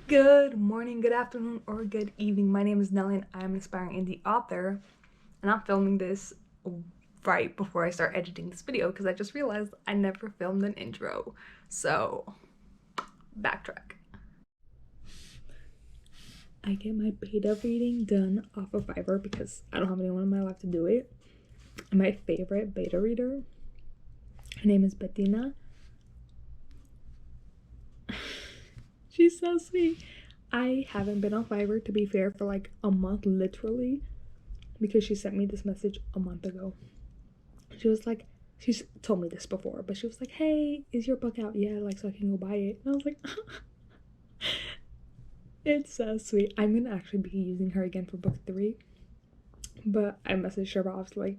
Good morning, good afternoon, or good evening. My name is Nelly and I'm an aspiring indie author, and I'm filming this right before I start editing this video because I just realized I never filmed an intro. So, backtrack. I get my beta reading done off of Fiverr because I don't have anyone in my life to do it. And my favorite beta reader, her name is Bettina. She's so sweet. I haven't been on Fiverr, to be fair, for like a month, literally, because she sent me this message a month ago. She was like, she's told me this before, but she was like, hey, is your book out yet? Like, so I can go buy it. And I was like, it's so sweet. I'm gonna actually be using her again for book 3. But I messaged her, but obviously,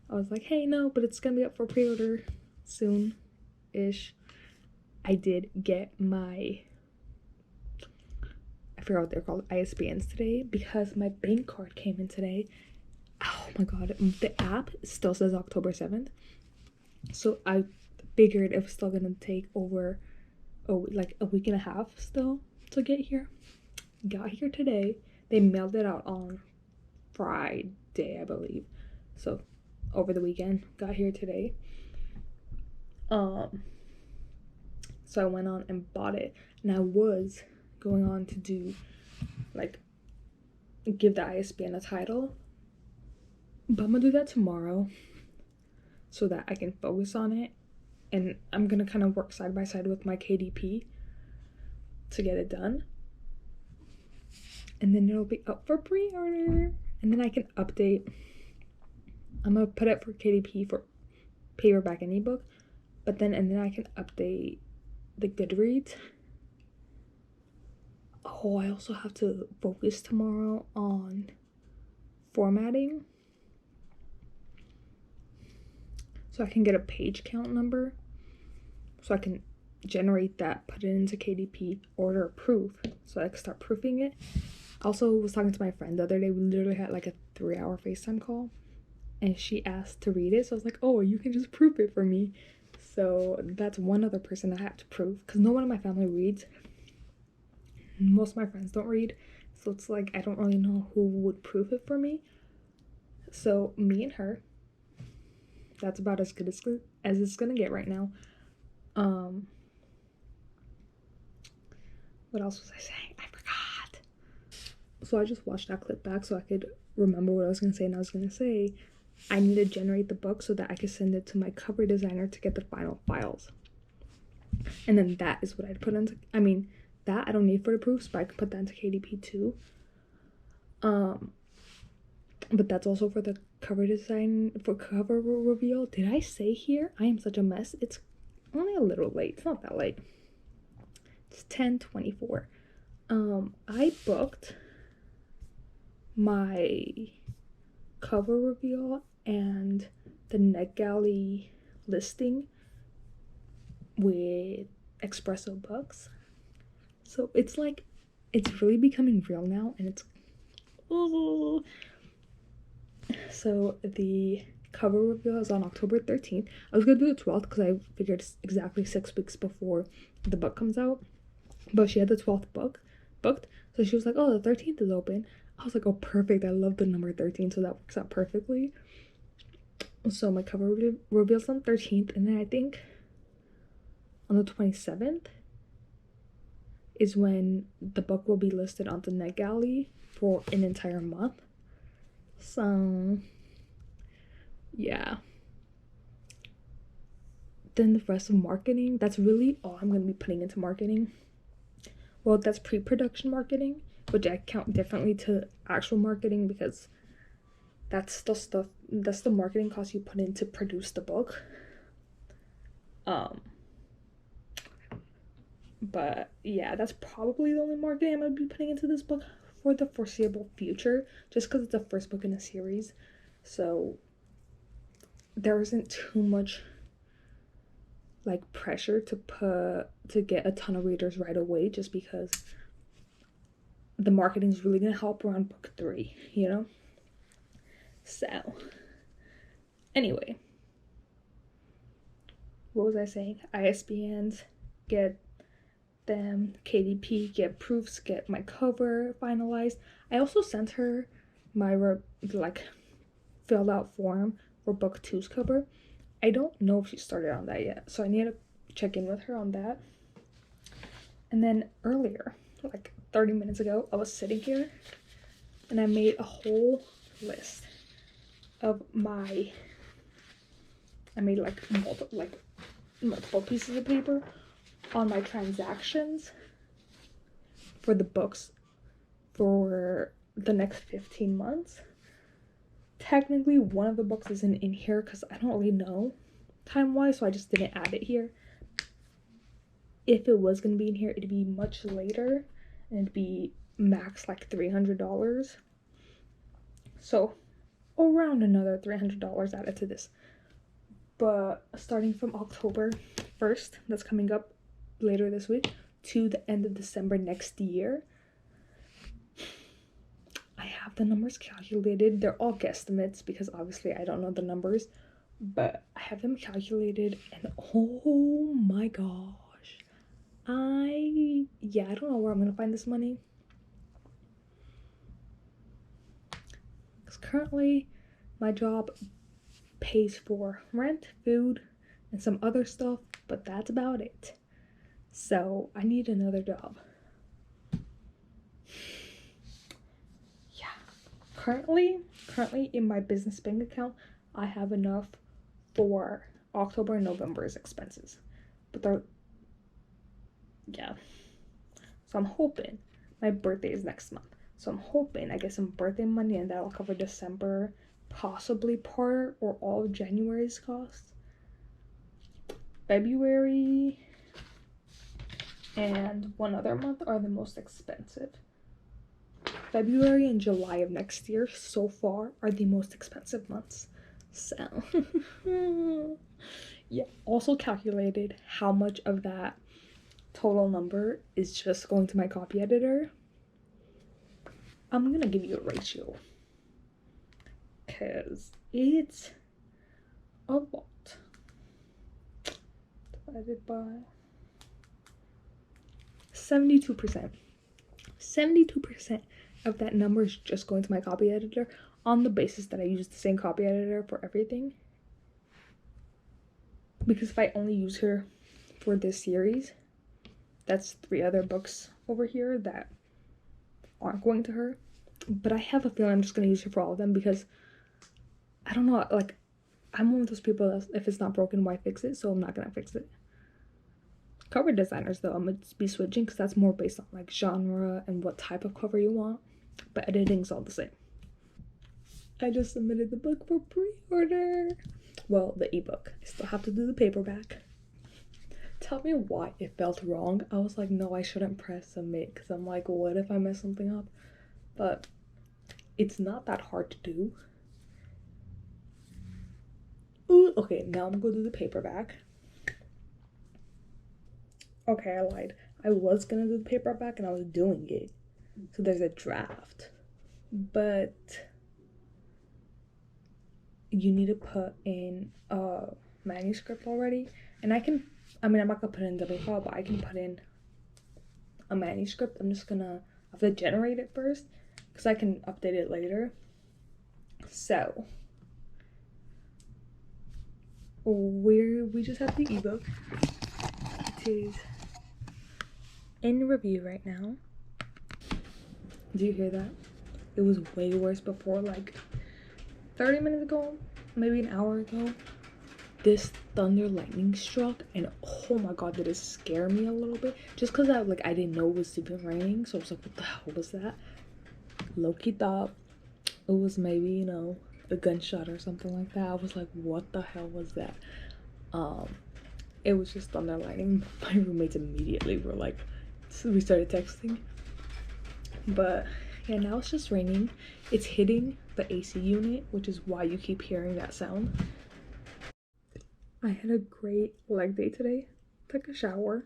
I was like, hey, no, but it's gonna be up for pre-order soon ish. I did get my, I forgot what they're called, ISBNs today because my bank card came in today. Oh my god, the app still says October 7th. So I figured it was still gonna take over like a week and a half still to get here. Got here today. They mailed it out on Friday, I believe. So over the weekend, got here today. So I went on and bought it, and I was going on to do like give the ISBN a title, but I'm gonna do that tomorrow so that I can focus on it. And I'm gonna kind of work side by side with my KDP to get it done. And then it'll be up for pre-order. And then I can update. I'm gonna put it for KDP for paperback and ebook. But then I can update the Goodreads. Oh, I also have to focus tomorrow on formatting. So I can get a page count number. So I can generate that, put it into KDP, order a proof. So I can start proofing it. Also, was talking to my friend the other day. We literally had like a 3-hour FaceTime call, and she asked to read it. So I was like, oh, you can just proof it for me. So that's one other person I have to proof because no one in my family reads. Most of my friends don't read. So it's like I don't really know who would proof it for me. So me and her. That's about as good as it's gonna get right now. What else was I saying? I forgot. So I just watched that clip back so I could remember what I was gonna say. And I was gonna say I need to generate the book so that I could send it to my cover designer to get the final files. And then that is what I'd put into, that I don't need for the proofs, but I could put that into KDP too. But that's also for the cover design, for cover reveal. Did I say here? I am such a mess. It's only a little late. It's not that late. It's 10:24. I booked my cover reveal and the NetGalley listing with Espresso Books. So it's like, it's really becoming real now, and it's, oh. So the cover reveal is on October 13th. I was gonna do the 12th because I figured it's exactly 6 weeks before the book comes out. But she had the 12th booked. So she was like, oh, the 13th is open. I was like, oh, perfect. I love the number 13, so that works out perfectly. So my cover reveals on 13th, and then I think on the 27th is when the book will be listed on the NetGalley for an entire month. So yeah. Then the rest of marketing, that's really all I'm going to be putting into marketing. Well, that's pre-production marketing, which I count differently to actual marketing because that's the marketing cost you put in to produce the book. But yeah, that's probably the only marketing I'm going to be putting into this book for the foreseeable future, just because it's the first book in a series. So there isn't too much like pressure to get a ton of readers right away, just because the marketing is really gonna help around book 3, you know. So anyway, what was I saying? ISBNs, get them KDP, get proofs, get my cover finalized. I also sent her my filled out form for book 2's cover. I don't know if she started on that yet, so I need to check in with her on that. And then earlier, like 30 minutes ago, I was sitting here and I made a whole list of I made multiple pieces of paper on my transactions for the books for the next 15 months. Technically, one of the books isn't in here because I don't really know time-wise, so I just didn't add it here. If it was going to be in here, it'd be much later, and it'd be max like $300. So, around another $300 added to this. But starting from October 1st, that's coming up later this week, to the end of December next year, I have the numbers calculated. They're all guesstimates because obviously I don't know the numbers, but I have them calculated, and oh my gosh, I don't know where I'm gonna find this money, because currently my job pays for rent, food, and some other stuff, but that's about it. So I need another job. Yeah. Currently in my business bank account, I have enough for October and November's expenses. But so I'm hoping, my birthday is next month, so I'm hoping I get some birthday money and that'll cover December, possibly part or all of January's costs. February and one other month are the most expensive. February and July of next year so far are the most expensive months. So yeah, also calculated how much of that total number is just going to my copy editor. I'm gonna give you a ratio because it's a lot. Divided by 72%. 72% of that number is just going to my copy editor, on the basis that I use the same copy editor for everything. Because if I only use her for this series, that's 3 other books over here that aren't going to her. But I have a feeling I'm just going to use her for all of them because, I don't know, like, I'm one of those people that if it's not broken, why fix it? So I'm not going to fix it. Cover designers, though, I'm going to be switching because that's more based on, like, genre and what type of cover you want. But editing's all the same. I just submitted the book for pre-order. Well, the ebook. I still have to do the paperback. Tell me why it felt wrong. I was like, no, I shouldn't press submit because I'm like, what if I mess something up? But it's not that hard to do. Ooh, okay, now I'm gonna do the paperback. Okay, I lied. I was gonna do the paperback and I was doing it. So there's a draft. But you need to put in a manuscript already. And I'm not gonna put in double file, but I can put in a manuscript. I'm just gonna have to generate it first because I can update it later. So we just have the ebook. It is in review right now. Do you hear that? It was way worse before, like 30 minutes ago, maybe an hour ago. This thunder lightning struck, and oh my god, did it scare me a little bit, just because I didn't know it was even raining. So I was like, what the hell was that? Low-key thought it was maybe, a gunshot or something like that. I was like, what the hell was that? It was just thunder and lightning. My roommates immediately were like, so we started texting. But yeah, now it's just raining. It's hitting the AC unit, which is why you keep hearing that sound. I had a great leg day today. Took a shower.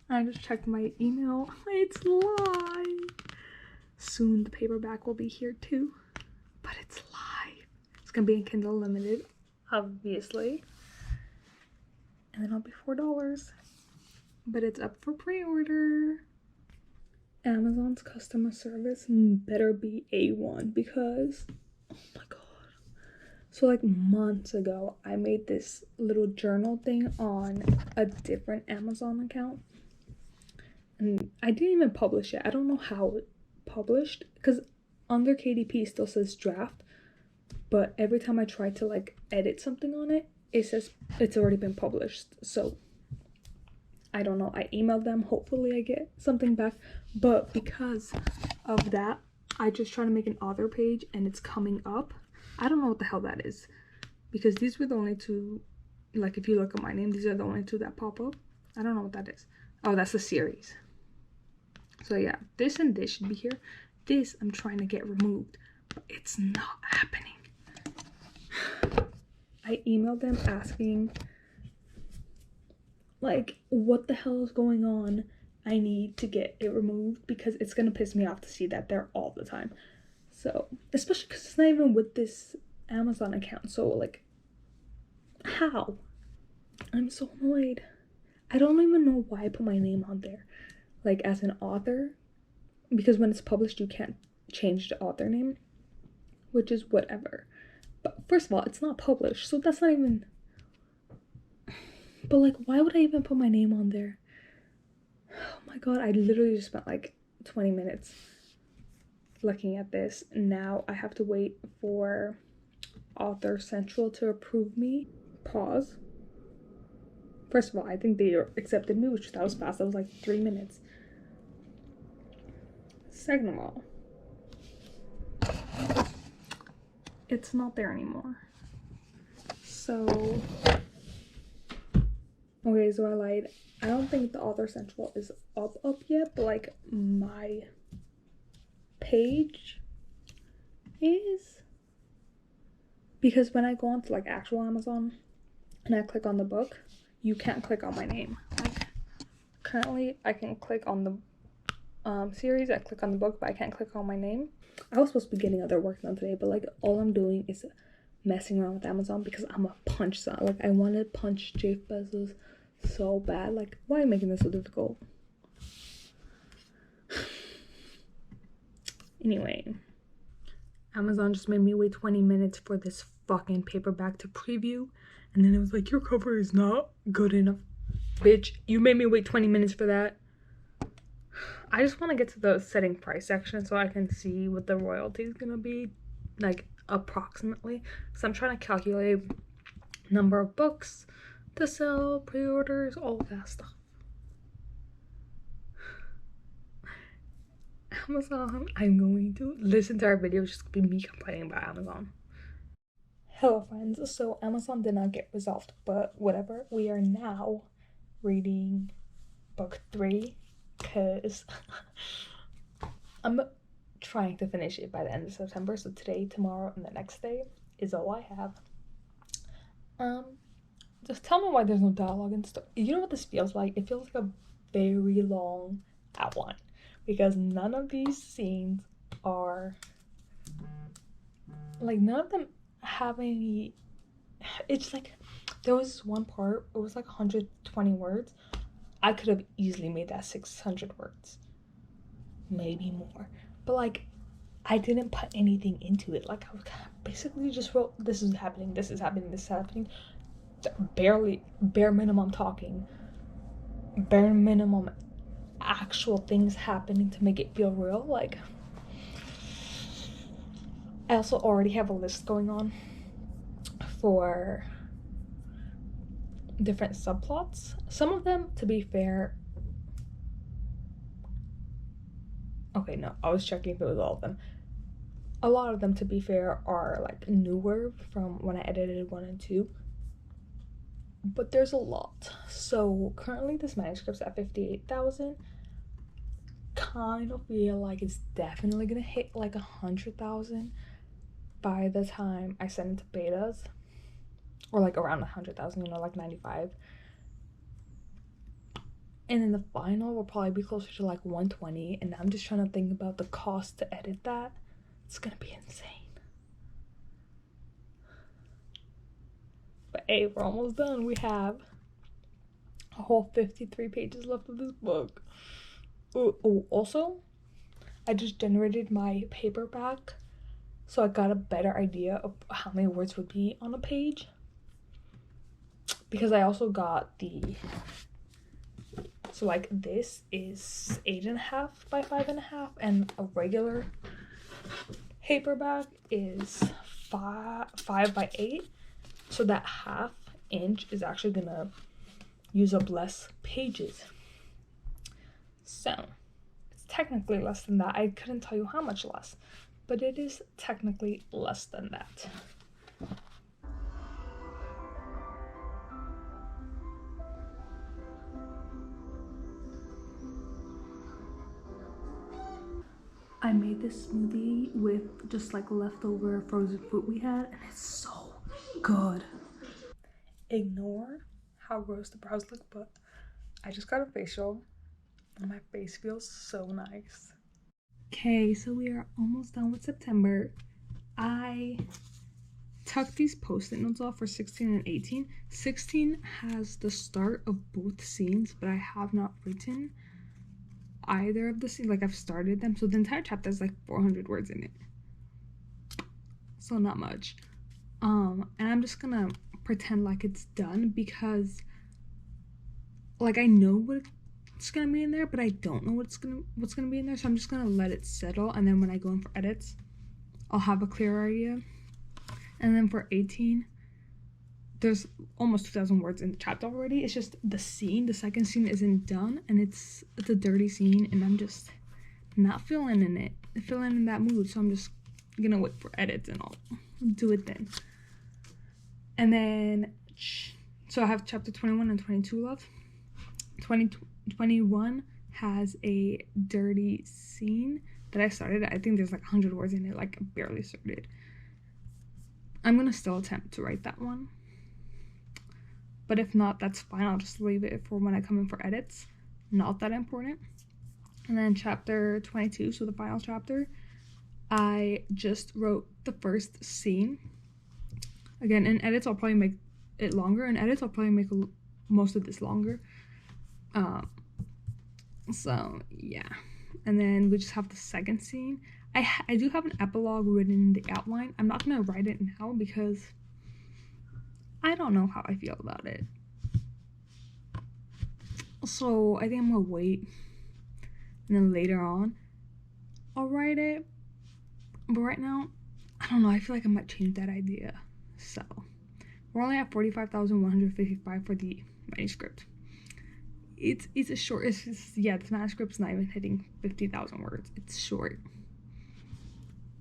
I just checked my email. It's live. Soon the paperback will be here too. But it's live. It's gonna be in Kindle Limited, obviously. And then it'll be $4. but it's up for pre-order. Amazon's customer service better be A1 because, oh my god. So like months ago, I made this little journal thing on a different Amazon account. And I didn't even publish it. I don't know how it published because under KDP still says draft. But every time I try to like edit something on it, it says it's already been published. So I don't know. I emailed them. Hopefully I get something back. But because of that, I just try to make an author page and it's coming up. I don't know what the hell that is. Because these were the only two, like if you look at my name, these are the only two that pop up. I don't know what that is. Oh, that's the series. So yeah, this and this should be here. This I'm trying to get removed. But it's not happening. I emailed them asking like what the hell is going on. I need to get it removed because it's gonna piss me off to see that there all the time. So especially because it's not even with this Amazon account. So like how? I'm so annoyed. I don't even know why I put my name on there like as an author, because when it's published you can't change the author name, which is whatever. But first of all, it's not published, so that's not even. But like, why would I even put my name on there? Oh my god, I literally just spent like 20 minutes looking at this. Now I have to wait for Author Central to approve me. Pause. First of all, I think they accepted me, which that was fast. That was like 3 minutes. Second of all, it's not there anymore. So okay, so I lied. I don't think the Author Central is up yet, but like my page is, because when I go onto like actual Amazon and I click on the book, you can't click on my name. Like currently I can click on the series, I click on the book, but I can't click on my name. I was supposed to be getting other work done today, but like all I'm doing is messing around with Amazon because I'm a punch son. Like I want to punch Jeff Bezos so bad. Like, why are you making this so difficult? Anyway, Amazon just made me wait 20 minutes for this fucking paperback to preview, and then it was like, your cover is not good enough. Bitch, you made me wait 20 minutes for that. I just want to get to the setting price section so I can see what the royalty is gonna be, like approximately. So I'm trying to calculate number of books to sell, pre-orders, all that stuff. Amazon, I'm going to listen to our video, it's just gonna be me complaining about Amazon. Hello friends, so Amazon did not get resolved, but whatever. We are now reading book 3 because I'm trying to finish it by the end of September. So today, tomorrow, and the next day is all I have. Just tell me why there's no dialogue and stuff. You know what this feels like? It feels like a very long outline because none of these scenes are like, none of them have any. It's like there was this one part, it was like 120 words. I could have easily made that 600 words, maybe more, but like I didn't put anything into it. Like I basically just wrote, this is happening, this is happening, this is happening, bare minimum talking, bare minimum actual things happening to make it feel real. Like I also already have a list going on for different subplots. Some of them, to be fair, okay, no, I was checking if it was all of them. A lot of them, to be fair, are like newer from when I edited 1 and 2, but there's a lot. So currently this manuscript's at 58,000. Kind of feel like it's definitely gonna hit like 100,000 by the time I send it to betas, or like around 100,000, you know, like 95. And then the final will probably be closer to like 120, and I'm just trying to think about the cost to edit that. It's gonna be insane. But hey, we're almost done. We have a whole 53 pages left of this book. Oh, also, I just generated my paperback, so I got a better idea of how many words would be on a page. Because I also got so like this is 8.5 by 5.5, and a regular paperback is 5 by 8. So that ½ inch is actually gonna use up less pages. So it's technically less than that. I couldn't tell you how much less, but it is technically less than that. I made this smoothie with just like leftover frozen fruit we had, and it's so good. Ignore how gross the brows look, but I just got a facial and my face feels so nice. Okay, so we are almost done with September. I tucked these post-it notes off for 16 and 18. 16 has the start of both scenes, but I have not written either of the scenes. Like, I've started them, so the entire chapter has like 400 words in it, so not much. And I'm just gonna pretend like it's done, because like I know what's gonna be in there, but I don't know what's gonna be in there, so I'm just gonna let it settle, and then when I go in for edits, I'll have a clearer idea. And then for 18, there's almost 2,000 words in the chapter already. It's just the second scene isn't done, and it's a dirty scene, and I'm just not feeling in that mood, so I'm just gonna wait for edits and I'll do it then. And then, so I have chapter 21 and 22 left. 21 has a dirty scene that I started. I think there's like 100 words in it, like I barely started. I'm gonna still attempt to write that one, but if not, that's fine. I'll just leave it for when I come in for edits. Not that important. And then chapter 22, so the final chapter, I just wrote the first scene. Again, in edits, I'll probably make it longer. In edits, I'll probably make most of this longer. So yeah, and then we just have the second scene. I do have an epilogue written in the outline. I'm not gonna write it now because I don't know how I feel about it. So I think I'm gonna wait, and then later on I'll write it. But right now, I don't know. I feel like I might change that idea. So we're only at 45,155 for the manuscript. It's a short. It's just, yeah, the manuscript's not even hitting 50,000 words. It's short,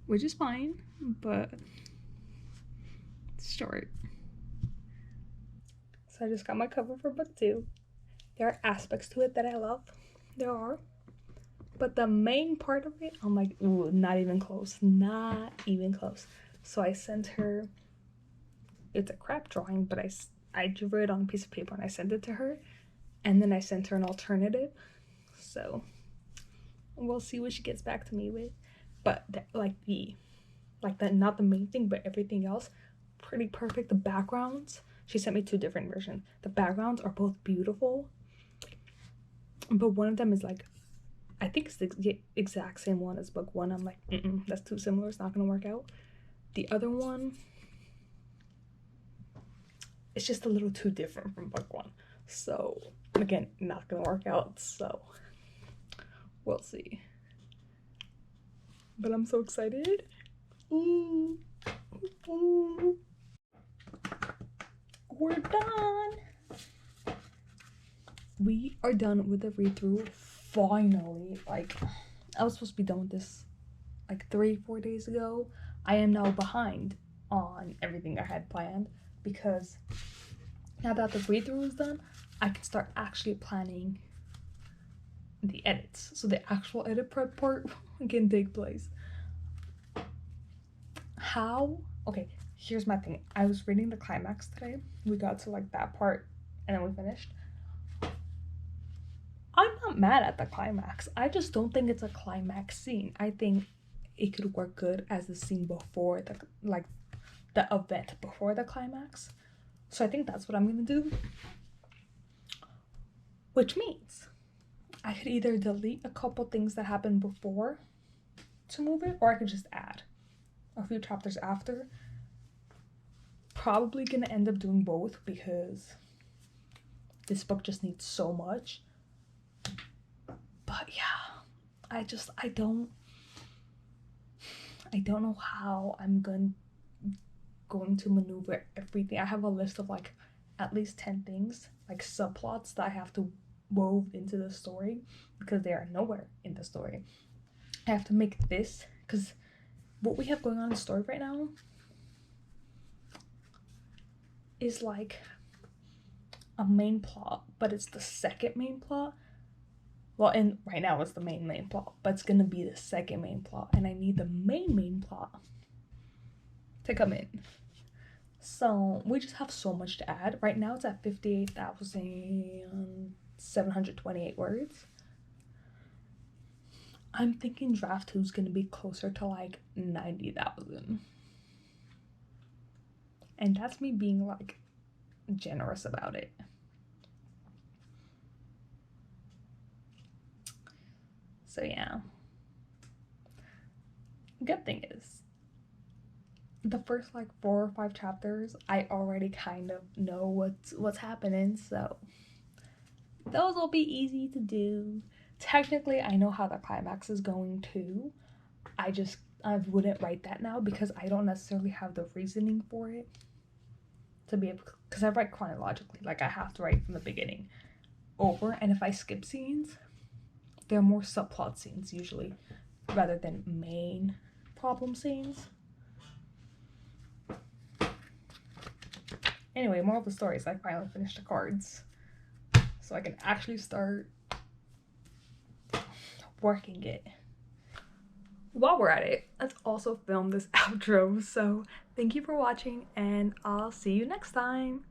which is fine, but it's short. So I just got my cover for book 2. There are aspects to it that I love. There are. But the main part of it, I'm like, ooh, not even close. Not even close. So I sent her, it's a crap drawing, but I drew it on a piece of paper and I sent it to her. And then I sent her an alternative. So we'll see what she gets back to me with. But not the main thing, but everything else, pretty perfect. The backgrounds, she sent me 2 different versions. The backgrounds are both beautiful, but one of them is like, I think it's the exact same one as book 1. I'm like, that's too similar. It's not gonna work out. The other one, it's just a little too different from book 1. So again, not gonna work out. So we'll see. But I'm so excited. Ooh. Ooh. We're done. We are done with the read-through. Finally, like, I was supposed to be done with this like 3-4 days ago. I am now behind on everything I had planned, because now that the read-through is done, I can start actually planning the edits. So the actual edit prep part can take place. How? Okay, here's my thing. I was reading the climax today. We got to like that part and then we finished. I'm not mad at the climax. I just don't think it's a climax scene. I think it could work good as the scene before the event before the climax. So I think that's what I'm gonna do. which means I could either delete a couple things that happened before to move it, or I could just add a few chapters after. Probably gonna end up doing both because this book just needs so much. But yeah, I don't know how I'm going to maneuver everything. I have a list of like at least 10 things, like subplots that I have to wove into the story because they are nowhere in the story. I have to make this, because what we have going on in the story right now is like a main plot, but it's the second main plot. Well, and right now it's the main plot, but it's gonna be the second main plot, and I need the main plot to come in. So we just have so much to add. Right now it's at 58,728 words. I'm thinking draft 2 is gonna be closer to like 90,000. And that's me being like generous about it. So yeah. Good thing is, the first like 4 or 5 chapters, I already kind of know what's happening, so those will be easy to do. Technically, I know how the climax is going too. I wouldn't write that now because I don't necessarily have the reasoning for it to be able, because I write chronologically, like I have to write from the beginning over, and if I skip scenes, they're more subplot scenes usually rather than main problem scenes. Anyway, moral of the story is I finally finished the cards, so I can actually start working it. While we're at it, let's also film this outro. So thank you for watching, and I'll see you next time.